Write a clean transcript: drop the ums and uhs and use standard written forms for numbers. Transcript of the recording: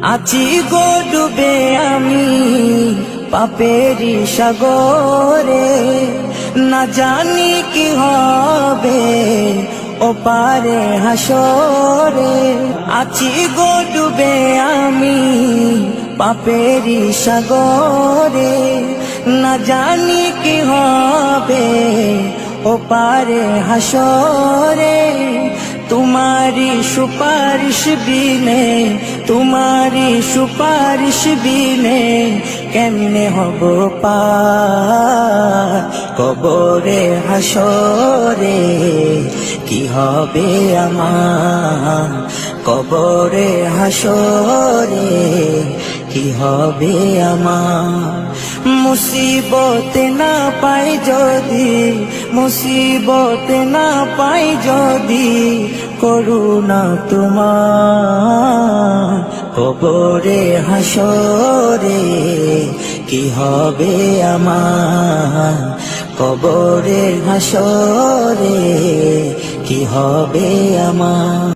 আছি গো ডুবে আমি পাপেরি সাগরে, না জানি কি হবে ও পারে হাসরে। আছি গো ডুবে আমি পাপেরি সাগরে, না জানি কি হবে ও পারে হাসরে। तुम्हारी सुपारिश बिने, तुम्हारी सुपारिश बिने केमने हबो पार कबरे हासरे। कि हबे आमार कबरे हासरे, कि हबे आमार। मुसीबत ना पाई जदि, मुसीबत ना पाई जदि करुणा तुम्हार कबरे हासरे। कि हबे आमार कबरे हासरे, कि हबे आमार।